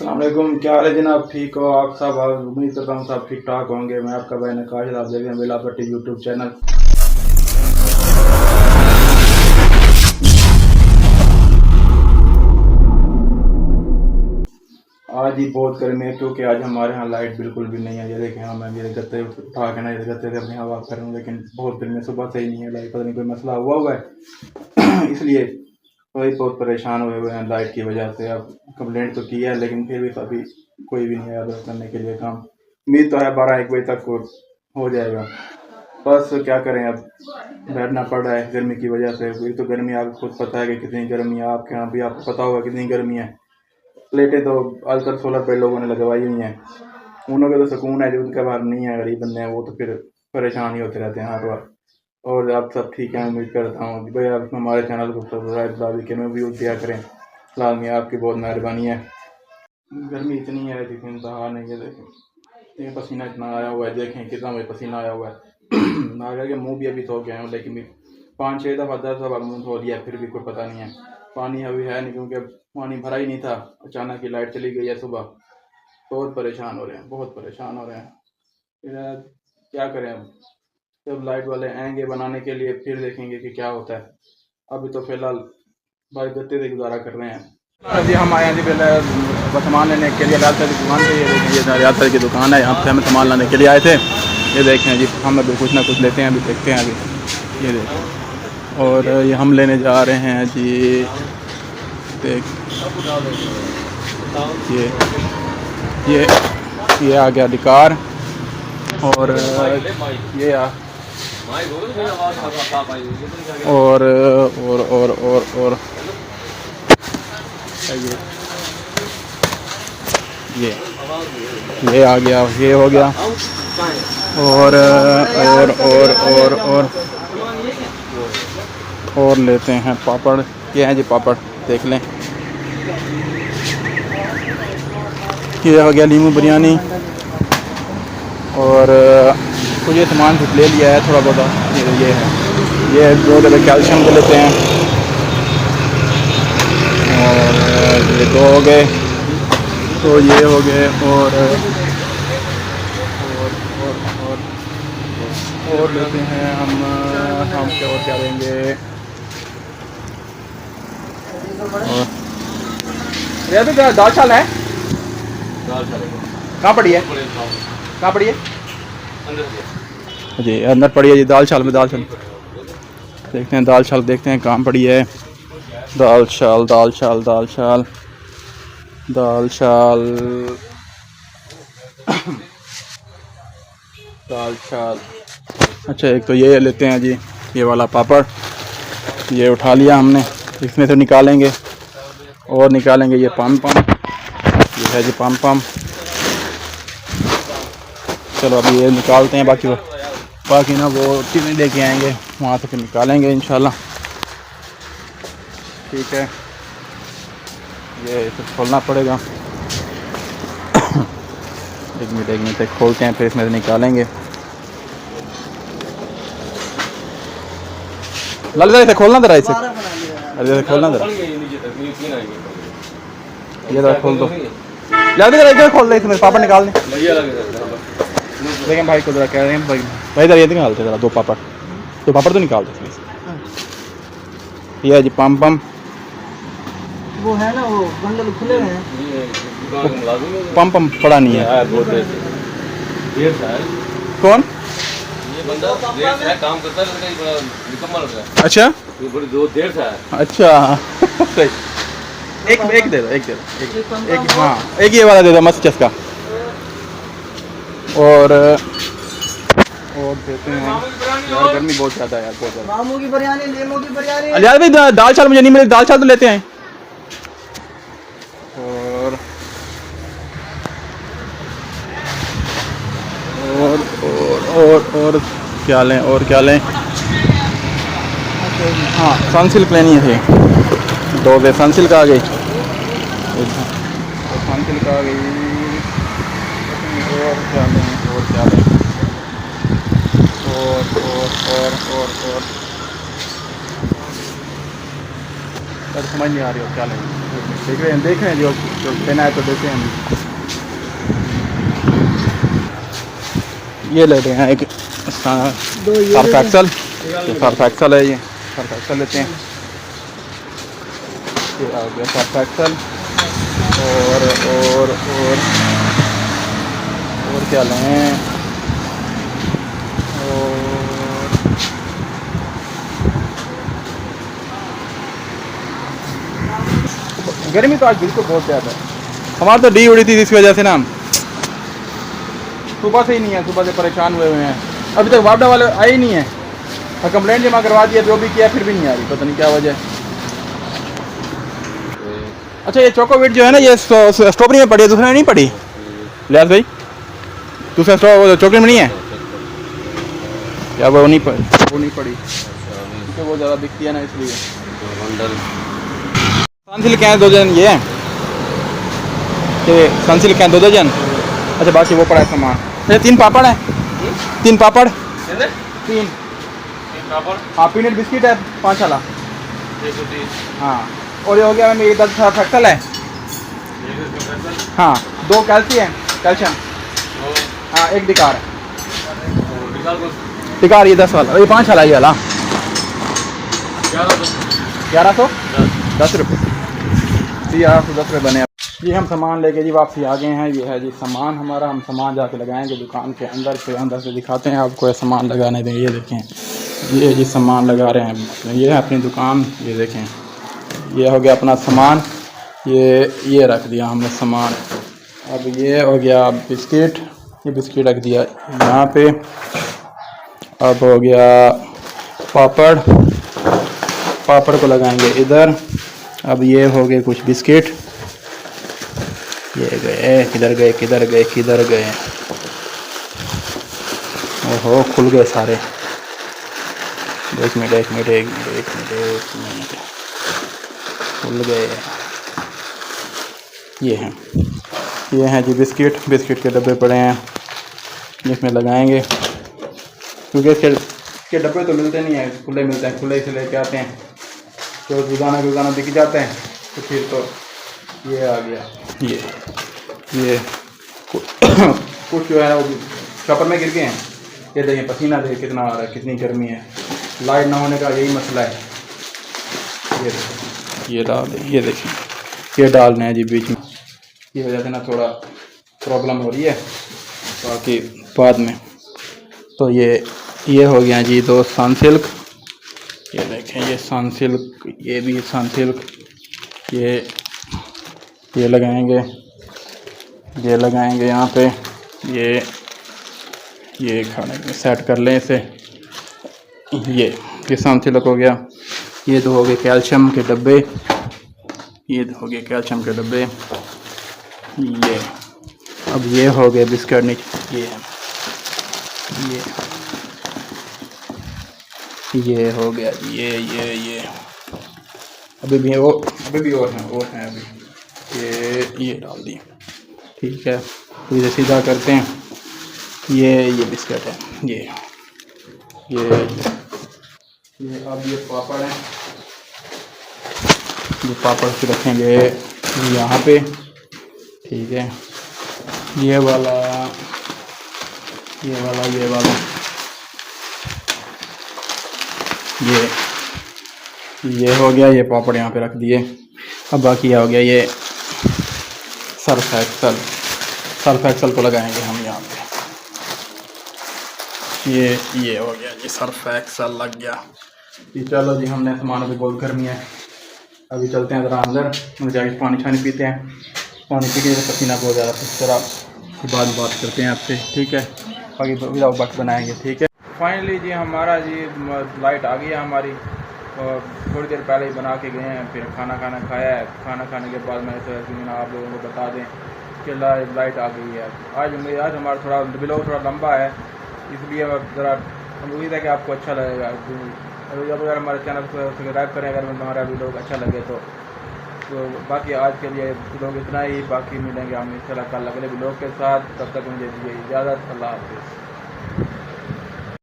अस्सलाम वालेकुम। क्या हाल है जनाब? ठीक हो आप सब? उम्मीद करता हूँ सब ठीक ठाक होंगे। मैं आपका भाई नकाश, आप देख रहे हैं बिला भट्टी यूट्यूब चैनल। आज ही बहुत गर्मी है क्योंकि आज हमारे यहाँ लाइट बिल्कुल भी नहीं है। ये देखें, हम ये गत्ते उठा के ना, ये गत्ते से अपनी हवा कर रहे हैं, लेकिन बहुत गर्मी, सुबह से ही नहीं है लाइट। पता नहीं कोई मसला हुआ है इसलिए वही बहुत परेशान हुए हुए हैं लाइट की वजह से। अब कंप्लेंट तो की है लेकिन फिर भी अभी कोई भी नहीं आया करने के लिए काम। उम्मीद तो है 12-1 बजे तक हो जाएगा। बस क्या करें, अब बैठना पड़ रहा है गर्मी की वजह से। फिर तो गर्मी आपको खुद पता है कि कितनी गर्मी है, आपके यहाँ भी आपको पता होगा कितनी गर्मी है। प्लेटें तो आजकल सोलर पे लोगों ने लगवाई हुई हैं, उनों का तो सुकून है, जो उनके बाहर नहीं है, गरीब बंदे हैं, वो तो फिर परेशान ही होते रहते हैं हर बार। और आप सब ठीक हैं, उम्मीद करता हूँ भाई आप हमारे चैनल को सब्सक्राइब लाइक के में व्यू दिया करें। लाजमी, आपकी बहुत मेहरबानी है। गर्मी इतनी है कि इंतहा नहीं है। देखें ये पसीना इतना आया हुआ है, देखें कितना मुझे पसीना आया हुआ है ना करके मुँह भी अभी धो गया हूँ, लेकिन भी 5-6 दफ़ा 10 दफ़ा मुँह धो लिया, फिर भी कोई पता नहीं है। पानी अभी है नहीं क्योंकि पानी भरा ही नहीं था, अचानक ही लाइट चली गई है सुबह। बहुत परेशान हो रहे हैं, बहुत परेशान हो रहे हैं। फिर क्या करें, अब जब लाइट वाले आएंगे बनाने के लिए फिर देखेंगे कि क्या होता है। अभी तो फिलहाल भाई गत्ते से गुजारा कर रहे हैं। जी हम आए हैं जी पहले सामान लेने के लिए रियाद सर की दुकान पे। ये देखें, ये रियाद सर की दुकान है, यहाँ पे हमें सामान लाने के लिए आए थे। ये देखें जी, हम अभी कुछ ना कुछ लेते हैं, अभी देखते हैं अभी। ये देखें, और ये हम लेने जा रहे हैं जी, देख ये आ गया डिकार, और ये और ये आ गया, ये हो गया, और लेते हैं पापड़। ये हैं जी पापड़, देख लें। ये हो गया नींबू बिरयानी, और कुछ ये सामान कुछ ले लिया है थोड़ा बहुत। ये है, ये 2 डब्बे कैल्शियम के लेते हैं, और ये 2 हो गए, तो ये हो गए, और लेते हैं हम क्या लेंगे। ये तो क्या दाल चाल है? कहाँ पड़ी है? कहाँ पड़ी है? जी अंदर पड़ी है जी, दाल चाल में। दाल चाल देखते हैं, दाल चाल देखते हैं कहाँ पड़ी है। दाल चाल दाल चाल दाल चाल दाल चाल दाल चाल। अच्छा, एक तो ये लेते हैं जी, ये वाला पापड़, ये उठा लिया हमने, इसमें से निकालेंगे, और निकालेंगे ये पम ये है जी पम। चलो अभी ये निकालते हैं, बाकी ना वो चीज़ें लेके आएंगे, वहाँ से फिर निकालेंगे इंशाल्लाह। ठीक है, ये इसे खोलना पड़ेगा। एक मिनट तक खोलते हैं, फिर इसमें से निकालेंगे। लल इसे खोलना जरा, इसे अरे खोलना जरा, ये जरा खोल दो, जल्दी जरा इधर खोल दे, इसमें पापड़ निकाल दें। देखें भाई को जरा कह रहे हैं, भाई जरा ये निकालते जरा 2 पापड़, 2 पापड़ तो निकाल दे इसमें से। ये है जी पम वो है ना, वो बंडल खुले हैं, पम पड़ा नहीं है। कौन ये बंदा देर से काम करता है, लेकिन बड़ा निकम्मा लग रहा है। अच्छा, ये बड़ी देर से है। अच्छा एक दे दो, एक हाँ, एक ये वाला दे दो मस्त चस्का, और देते हैं यार, गर्मी बहुत ज़्यादा है यार, बहुत ज़्यादा। मामू की बिरयानी, लेमू की बिरयानी। अलियाद भाई दाल चाल मुझे नहीं मिले, दाल चाल तो लेते हैं। और क्या लें, हाँ सनसिल्क लेनी है, 2 बे सनसिल्क आ गई, सनसिल्क आ गई, और क्या लें, और पर समझ नहीं आ रही हो क्या लेंगे। देख रहे हैं जो लेना है तो देते हैं। ये ले रहे हैं एक सर्फ एक्सल, सर्फ एक्सल है, ये सर्फ एक्सल लेते हैं। ये आ गया सर्फ एक्सल। और क्या लें, और गर्मी तो आज बिल्कुल बहुत ज़्यादा है। हमारी तो डी उड़ी थी इस वजह से ना, सुबह से ही नहीं है, सुबह से परेशान हुए हैं। अभी तक वापडा वाले आए ही नहीं है, और कंप्लेंट जमा करवा दिया, जो भी किया फिर भी नहीं आ रही, पता नहीं क्या वजह है। अच्छा ये चोकोविट जो है ना, ये स्ट्रॉबेरी में पड़ी है, दूसरे में नहीं पड़ी लियाज भाई? दूसरा चॉकलेट में नहीं है या वो नहीं पड़ी? क्योंकि वो ज़्यादा बिकती है ना, इसलिए। सनसिल्क हैं 2 दर्जन, ये है कि सनसिल्क हैं 2 दर्जन। अच्छा बाकी वो पड़ा है सामान। अच्छा 3 पापड़ है, 3 पापड़, 3 हाँ। पीनट बिस्किट है 5 वाला, हाँ। और ये हो गया मैम, ये 10 फैक्सल है, हाँ। 2 कैल्शियम, हाँ। 1 डिकार है, डिकार ये 10 वाला, ये 5 वाला, ये वाला 1110 रुपये, 1110 रुपये बने। जी हम सामान लेके जी वापसी आ गए हैं। ये है जी सामान हमारा, हम सामान जाके लगाएंगे दुकान के अंदर से दिखाते हैं आपको। ये सामान लगाने देंगे, ये देखें, ये जी सामान लगा रहे हैं। ये है अपनी दुकान, ये देखें, ये हो गया अपना सामान, ये रख दिया हमने सामान। अब ये हो गया बिस्किट, ये बिस्किट रख दिया यहाँ पे। अब हो गया पापड़ को लगाएंगे इधर। अब ये हो गए कुछ बिस्किट, ये गए किधर गए, ओहो खुल गए सारे। एक मिनट खुल गए। ये हैं जी बिस्किट के डब्बे पड़े हैं, जिसमें लगाएंगे, क्योंकि इसके डब्बे तो मिलते नहीं हैं, खुले मिलते हैं, खुले से लेके आते हैं तो रोज़ाना बिक जाते हैं। तो फिर तो ये आ गया, ये कुछ जो है वो शॉपर में गिर गए हैं। ये देखिए पसीना देखिए कितना आ रहा है, कितनी गर्मी है। लाइट ना होने का यही मसला है। ये डाल दें, ये देखिए, ये डालने हैं जी बीच में, ये वजह से ना थोड़ा प्रॉब्लम हो रही है, बाकी बाद में। तो ये हो गया जी 2 सनसिल्क, ये देखें, ये सनसिल्क, ये भी सनसिल्क, ये लगाएंगे, यहाँ पे। ये खाने में सेट कर लें इसे। ये सनसिल्क हो गया। ये 2 हो गए कैल्शियम के डब्बे, ये अब ये हो गए बिस्किट नीचे, ये हो गया, ये अभी भी और हैं अभी, ये डाल दिए, ठीक है। तो इसे सीधा करते हैं। ये बिस्किट है, ये अब ये पापड़ हैं, ये पापड़ से रखेंगे यहाँ पे, ठीक है। ये वाला ये हो गया, ये पापड़ यहाँ पे रख दिए। अब बाकी हो गया ये सर्फ एक्सल को लगाएंगे हम यहाँ पे। ये हो गया जी, सर्फ एक्सल लग गया जी। चलो जी, हमने सामान, अभी बहुत गर्मी है, अभी चलते हैं ज़रा अंदर, जाके पानी पीते हैं। पानी पी के पसीना बहुत ज़्यादा, इस तरह बाद बात करते हैं आपसे, ठीक है। बाकी विदाउट बट बनाएंगे, ठीक है। फाइनली जी हमारा जी लाइट आ गई है हमारी, और थोड़ी देर पहले ही बना के गए हैं। फिर खाना खाया है। खाना खाने के बाद मैंने सोचा कि आप लोगों को बता दें कि लाइट आ गई है। आज हमारा थोड़ा ब्लॉग थोड़ा लंबा है, इसलिए ज़रा उम्मीद है कि आपको अच्छा लगेगा। अगर हमारे चैनल को सब्सक्राइब करें, अगर हमारा वीडियो अच्छा लगे तो बाकी आज के लिए ब्लॉग इतना ही। बाकी मिलेंगे हम इंशाल्लाह कल अगले ब्लॉग के साथ। तब तक मुझे दीजिए इजाज़त। अल्लाह हाफ़िज़।